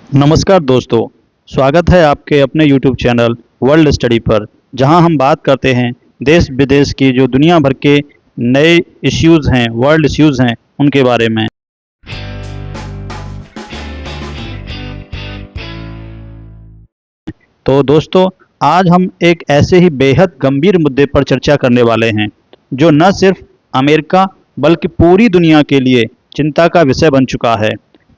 नमस्कार दोस्तों, स्वागत है आपके अपने YouTube चैनल वर्ल्ड स्टडी पर, जहां हम बात करते हैं देश विदेश की जो दुनिया भर के नए इश्यूज़ हैं, वर्ल्ड इश्यूज़ हैं, उनके बारे में। तो दोस्तों, आज हम एक ऐसे ही बेहद गंभीर मुद्दे पर चर्चा करने वाले हैं, जो न सिर्फ अमेरिका बल्कि पूरी दुनिया के लिए चिंता का विषय बन चुका है।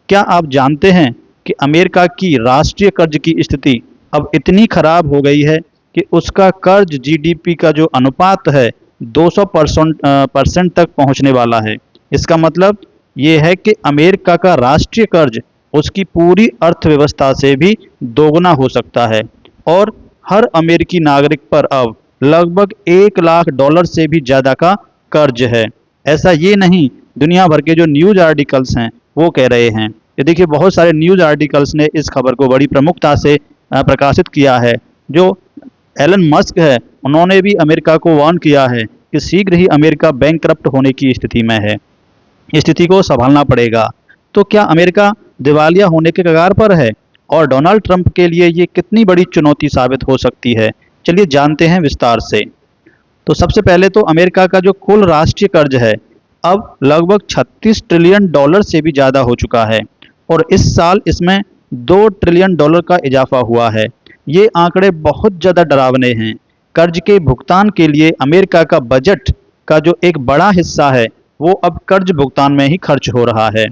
क्या आप जानते हैं कि अमेरिका की राष्ट्रीय कर्ज की स्थिति अब इतनी खराब हो गई है कि उसका कर्ज जीडीपी का जो अनुपात है 200% तक पहुंचने वाला है। इसका मतलब ये है कि अमेरिका का राष्ट्रीय कर्ज उसकी पूरी अर्थव्यवस्था से भी दोगुना हो सकता है और हर अमेरिकी नागरिक पर अब लगभग $1 लाख से भी ज़्यादा का कर्ज है। ऐसा ये नहीं, दुनिया भर के जो न्यूज़ आर्टिकल्स हैं वो कह रहे हैं। ये देखिए, बहुत सारे न्यूज़ आर्टिकल्स ने इस खबर को बड़ी प्रमुखता से प्रकाशित किया है। जो एलन मस्क है, उन्होंने भी अमेरिका को वार्न किया है कि शीघ्र ही अमेरिका बैंकक्रप्ट होने की स्थिति में है, स्थिति को संभालना पड़ेगा। तो क्या अमेरिका दिवालिया होने के कगार पर है और डोनाल्ड ट्रंप के लिए ये कितनी बड़ी चुनौती साबित हो सकती है? चलिए जानते हैं विस्तार से। तो सबसे पहले तो अमेरिका का जो कुल राष्ट्रीय कर्ज है अब लगभग $36 ट्रिलियन से भी ज़्यादा हो चुका है और इस साल इसमें $2 ट्रिलियन का इजाफा हुआ है। ये आंकड़े बहुत ज़्यादा डरावने हैं। कर्ज के भुगतान के लिए अमेरिका का बजट का जो एक बड़ा हिस्सा है वो अब कर्ज भुगतान में ही खर्च हो रहा है।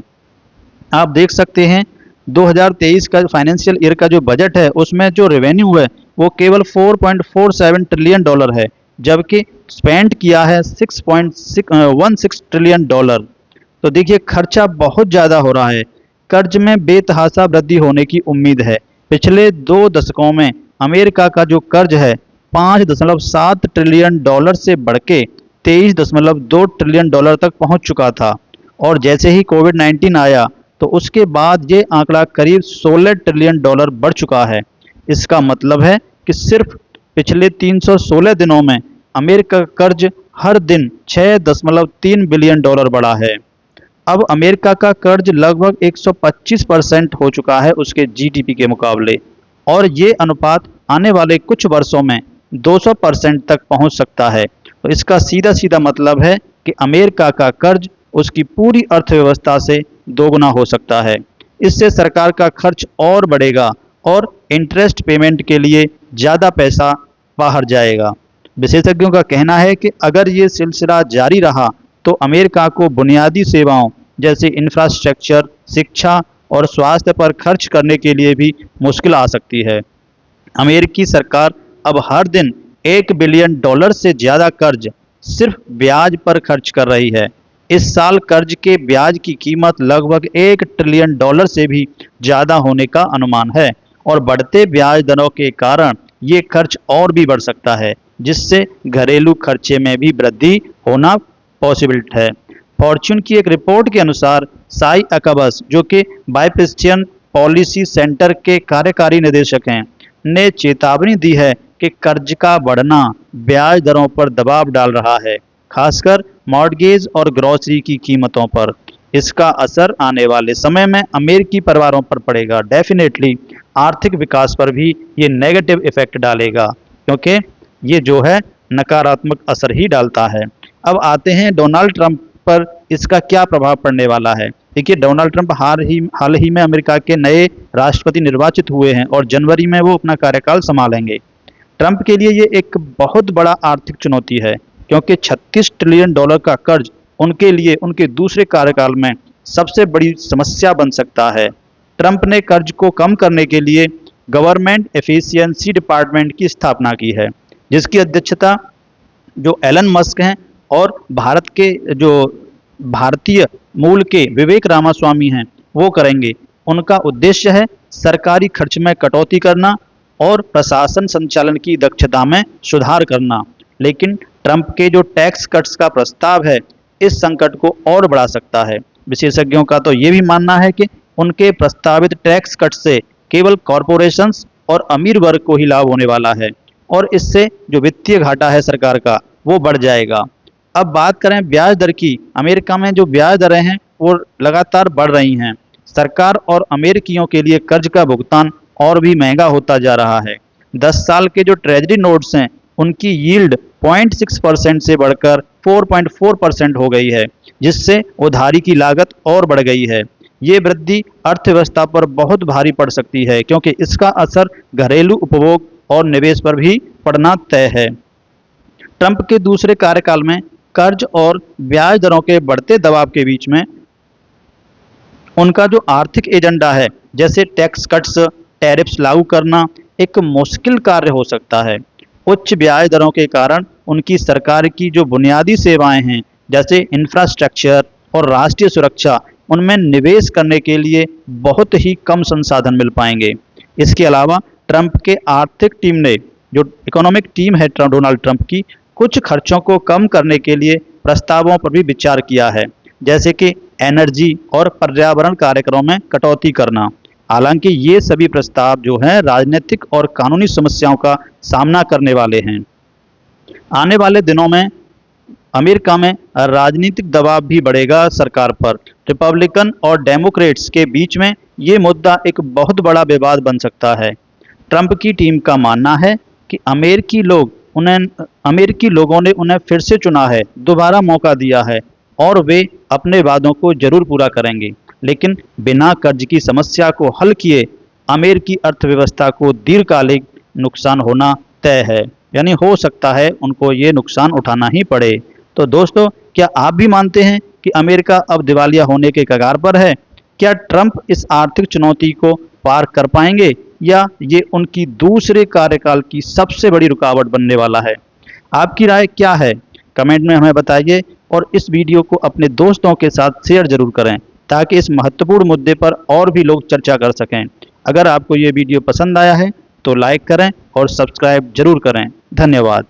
आप देख सकते हैं 2023 का फाइनेंशियल ईयर का जो बजट है उसमें जो रेवेन्यू है वो केवल $4.47 ट्रिलियन है, जबकि स्पेंड किया है $6.16 ट्रिलियन। तो देखिए, खर्चा बहुत ज़्यादा हो रहा है। कर्ज में बेतहाशा वृद्धि होने की उम्मीद है। पिछले 2 दशकों में अमेरिका का जो कर्ज है $5.7 ट्रिलियन से बढ़ के $23.2 ट्रिलियन तक पहुंच चुका था और जैसे ही कोविड-19 आया तो उसके बाद ये आंकड़ा करीब $16 ट्रिलियन बढ़ चुका है। इसका मतलब है कि सिर्फ पिछले 316 दिनों में अमेरिका का कर्ज हर दिन $6.3 बिलियन बढ़ा है। अब अमेरिका का कर्ज लगभग 125% हो चुका है उसके जीडीपी के मुकाबले और ये अनुपात आने वाले कुछ वर्षों में 200% तक पहुंच सकता है। तो इसका सीधा सीधा मतलब है कि अमेरिका का कर्ज उसकी पूरी अर्थव्यवस्था से दोगुना हो सकता है। इससे सरकार का खर्च और बढ़ेगा और इंटरेस्ट पेमेंट के लिए ज़्यादा पैसा बाहर जाएगा। विशेषज्ञों का कहना है कि अगर ये सिलसिला जारी रहा तो अमेरिका को बुनियादी सेवाओं जैसे इंफ्रास्ट्रक्चर, शिक्षा और स्वास्थ्य पर खर्च करने के लिए भी मुश्किल आ सकती है। अमेरिकी सरकार अब हर दिन $1 बिलियन से ज़्यादा कर्ज सिर्फ ब्याज पर खर्च कर रही है। इस साल कर्ज के ब्याज की कीमत लगभग $1 ट्रिलियन से भी ज़्यादा होने का अनुमान है और बढ़ते ब्याज दरों के कारण ये खर्च और भी बढ़ सकता है, जिससे घरेलू खर्चे में भी वृद्धि होना पॉसिबल है। फॉर्च्यून की एक रिपोर्ट के अनुसार साई अकबस, जो कि बाइपेस्टियन पॉलिसी सेंटर के कार्यकारी निदेशक हैं, ने चेतावनी दी है कि कर्ज का बढ़ना ब्याज दरों पर दबाव डाल रहा है, खासकर मॉर्गेज और ग्रॉसरी की कीमतों पर। इसका असर आने वाले समय में अमेरिकी परिवारों पर पड़ेगा। डेफिनेटली आर्थिक विकास पर भी ये नेगेटिव इफेक्ट डालेगा, क्योंकि ये जो है नकारात्मक असर ही डालता है। अब आते हैं डोनाल्ड ट्रंप पर इसका क्या प्रभाव पड़ने वाला है। देखिए, डोनाल्ड ट्रंप हाल ही में अमेरिका के नए राष्ट्रपति निर्वाचित हुए हैं और जनवरी में वो अपना कार्यकाल संभालेंगे। ट्रंप के लिए ये एक बहुत बड़ा आर्थिक चुनौती है, क्योंकि $36 ट्रिलियन का कर्ज उनके लिए उनके दूसरे कार्यकाल में सबसे बड़ी समस्या बन सकता है। ट्रंप ने कर्ज को कम करने के लिए गवर्नमेंट एफिशिएंसी डिपार्टमेंट की स्थापना की है, जिसकी अध्यक्षता जो एलन मस्क हैं और भारतीय मूल के विवेक रामास्वामी हैं वो करेंगे। उनका उद्देश्य है सरकारी खर्च में कटौती करना और प्रशासन संचालन की दक्षता में सुधार करना। लेकिन ट्रंप के जो टैक्स कट्स का प्रस्ताव है इस संकट को और बढ़ा सकता है। विशेषज्ञों का तो ये भी मानना है कि उनके प्रस्तावित टैक्स कट से केवल कॉरपोरेशंस और अमीर वर्ग को ही लाभ होने वाला है और इससे जो वित्तीय घाटा है सरकार का वो बढ़ जाएगा। अब बात करें ब्याज दर की, अमेरिका में जो ब्याज दरें हैं वो लगातार बढ़ रही हैं। सरकार और अमेरिकियों के लिए कर्ज का भुगतान और भी महंगा होता जा रहा है। 10 साल के जो ट्रेजरी नोट्स हैं, उनकी यील्ड 0.6% से बढ़कर 4.4% हो गई है, जिससे उधारी की लागत और बढ़ गई है। ये वृद्धि अर्थव्यवस्था पर बहुत भारी पड़ सकती है, क्योंकि इसका असर घरेलू उपभोग और निवेश पर भी पड़ना तय है। ट्रंप के दूसरे कार्यकाल में कर्ज और ब्याज दरों के बढ़ते दबाव के बीच में उनका जो आर्थिक एजेंडा है, जैसे टैक्स कट्स, टैरिफ्स लागू करना, एक मुश्किल कार्य हो सकता है। उच्च ब्याज दरों के कारण उनकी सरकार की जो बुनियादी सेवाएं हैं, जैसे इंफ्रास्ट्रक्चर और राष्ट्रीय सुरक्षा, उनमें निवेश करने के लिए बहुत ही कम संसाधन मिल पाएंगे। इसके अलावा ट्रंप के आर्थिक टीम ने, जो इकोनॉमिक टीम है डोनाल्ड ट्रंप की, कुछ खर्चों को कम करने के लिए प्रस्तावों पर भी विचार किया है, जैसे कि एनर्जी और पर्यावरण कार्यक्रमों में कटौती करना। हालांकि ये सभी प्रस्ताव जो हैं राजनीतिक और कानूनी समस्याओं का सामना करने वाले हैं। आने वाले दिनों में अमेरिका में राजनीतिक दबाव भी बढ़ेगा सरकार पर। रिपब्लिकन और डेमोक्रेट्स के बीच में ये मुद्दा एक बहुत बड़ा विवाद बन सकता है। ट्रंप की टीम का मानना है कि अमेरिकी लोगों ने उन्हें फिर से चुना है, दोबारा मौका दिया है और वे अपने वादों को जरूर पूरा करेंगे। लेकिन बिना कर्ज की समस्या को हल किए अमेरिकी अर्थव्यवस्था को दीर्घकालिक नुकसान होना तय है, यानी हो सकता है उनको ये नुकसान उठाना ही पड़े। तो दोस्तों, क्या आप भी मानते हैं कि अमेरिका अब दिवालिया होने के कगार पर है? क्या ट्रंप इस आर्थिक चुनौती को पार कर पाएंगे, या ये उनकी दूसरे कार्यकाल की सबसे बड़ी रुकावट बनने वाला है? आपकी राय क्या है? कमेंट में हमें बताइए और इस वीडियो को अपने दोस्तों के साथ शेयर जरूर करें, ताकि इस महत्वपूर्ण मुद्दे पर और भी लोग चर्चा कर सकें। अगर आपको ये वीडियो पसंद आया है तो लाइक करें और सब्सक्राइब जरूर करें। धन्यवाद।